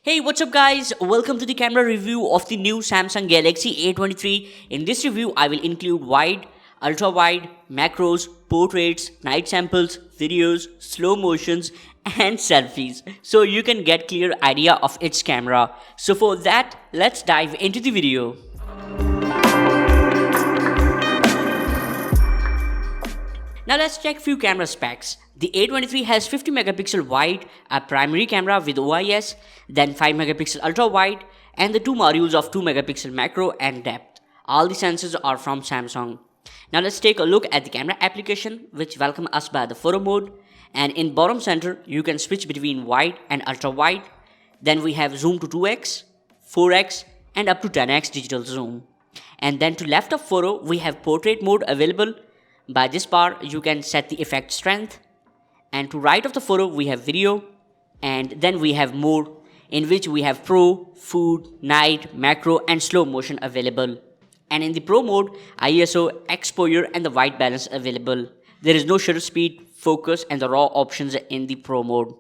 Hey, what's up guys? Welcome to the camera review of the new Samsung Galaxy A23. In this review, I will include wide, ultra-wide, macros, portraits, night samples, videos, slow motions and selfies so you can get clear idea of its camera. So for that, let's dive into the video. Now let's check few camera specs. The A23 has 50 megapixel wide, a primary camera with OIS, then 5 megapixel ultra wide, and the two modules of 2 megapixel macro and depth. All the sensors are from Samsung. Now let's take a look at the camera application which welcome us by the photo mode, and in bottom center you can switch between wide and ultra wide. Then we have zoom to 2x, 4x and up to 10x digital zoom. And then to left of photo we have portrait mode available. By this bar you can set the effect strength, and to right of the photo we have video, and then we have mode in which we have pro, food, night, macro and slow motion available. And in the pro mode, ISO, exposure and the white balance available. There is no shutter speed, focus and the raw options in the pro mode.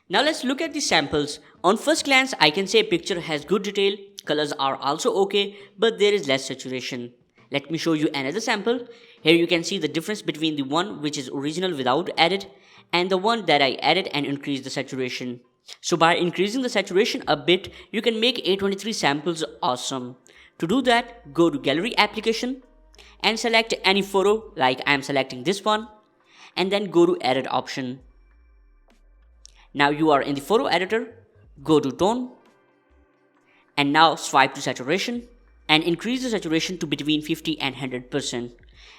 Now let's look at the samples. On first glance I can say picture has good detail, colors are also okay, but there is less saturation. Let me show you another sample. Here you can see the difference between the one which is original without edit and the one that I added and increased the saturation. So by increasing the saturation a bit, you can make A23 samples awesome. To do that, go to gallery application and select any photo, like I am selecting this one, and then go to edit option. Now you are in the photo editor, go to tone and now swipe to saturation and increase the saturation to between 50 and 100%,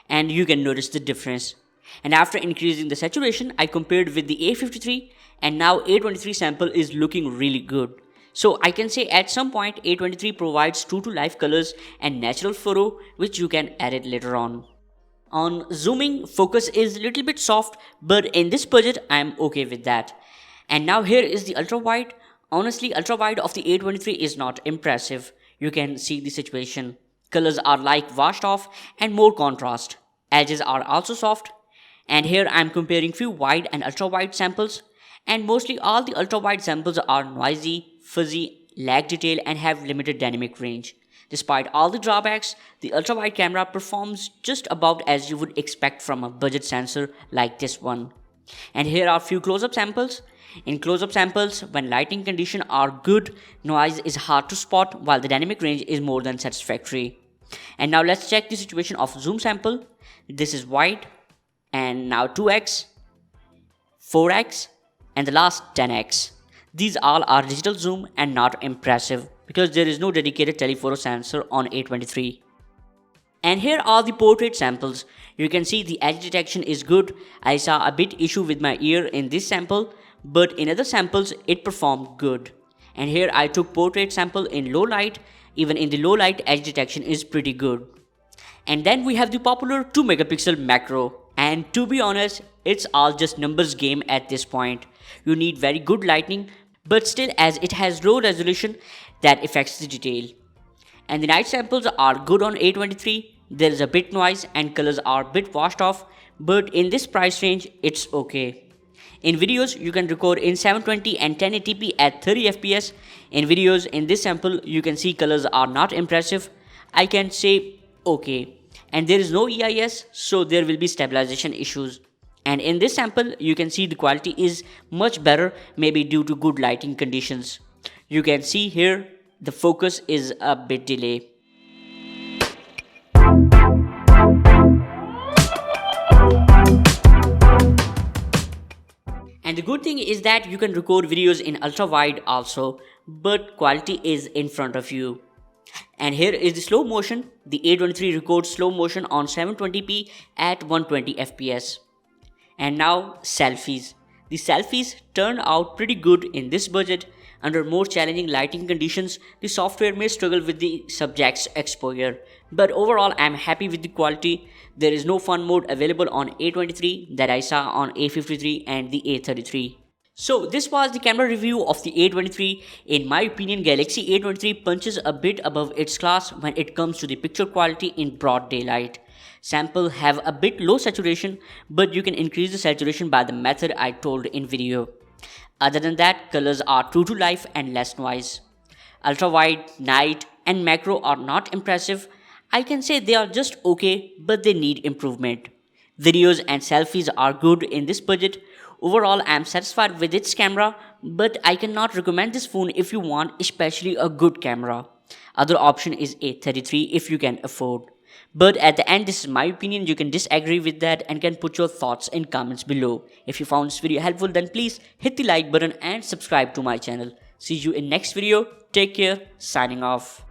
and you can notice the difference. And after increasing the saturation, I compared with the A53 and now A23 sample is looking really good. So I can say at some point A23 provides true to life colors and natural photo which you can edit later on. On zooming, focus is a little bit soft, but in this budget I am okay with that. And now here is the ultra wide. Honestly, ultra wide of the A23 is not impressive. You can see the situation. Colors are like washed off and more contrast. Edges are also soft. And here I am comparing few wide and ultra wide samples. And mostly all the ultra wide samples are noisy, fuzzy, lag detail and have limited dynamic range. Despite all the drawbacks, the ultra wide camera performs just about as you would expect from a budget sensor like this one. And here are few close-up samples. In close-up samples, when lighting conditions are good, noise is hard to spot while the dynamic range is more than satisfactory. And now let's check the situation of zoom sample. This is wide and now 2x, 4x and the last 10x. These all are digital zoom and not impressive because there is no dedicated telephoto sensor on A23. And here are the portrait samples. You can see the edge detection is good. I saw a bit issue with my ear in this sample, but in other samples it performed good. And here I took portrait sample in low light. Even in the low light, edge detection is pretty good. And then we have the popular 2 megapixel macro. And to be honest, it's all just numbers game at this point. You need very good lighting, but still as it has low resolution that affects the detail. And the night samples are good on A23. There is a bit noise and colors are a bit washed off, but in this price range it's okay. In videos you can record in 720 and 1080p at 30 fps. In videos in this sample you can see colors are not impressive. I can say okay. And there is no EIS, so there will be stabilization issues. And in this sample you can see the quality is much better, maybe due to good lighting conditions. You can see here the focus is a bit delayed. And the good thing is that you can record videos in ultra wide also, but quality is in front of you. And here is the slow motion. The A23 records slow motion on 720p at 120 fps. And now selfies. The selfies turned out pretty good in this budget. Under more challenging lighting conditions, the software may struggle with the subject's exposure. But overall, I am happy with the quality. There is no fun mode available on A23 that I saw on A53 and the A33. So this was the camera review of the A23. In my opinion, Galaxy A23 punches a bit above its class when it comes to the picture quality in broad daylight. Sample have a bit low saturation, but you can increase the saturation by the method I told in video. Other than that, colors are true to life and less noise. Ultrawide, night, and macro are not impressive. I can say they are just okay, but they need improvement. Videos and selfies are good in this budget. Overall, I am satisfied with its camera, but I cannot recommend this phone if you want especially a good camera. Other option is A33 if you can afford. But at the end, this is my opinion. You can disagree with that and can put your thoughts in comments below. If you found this video helpful, then please hit the like button and subscribe to my channel. See you in next video. Take care. Signing off.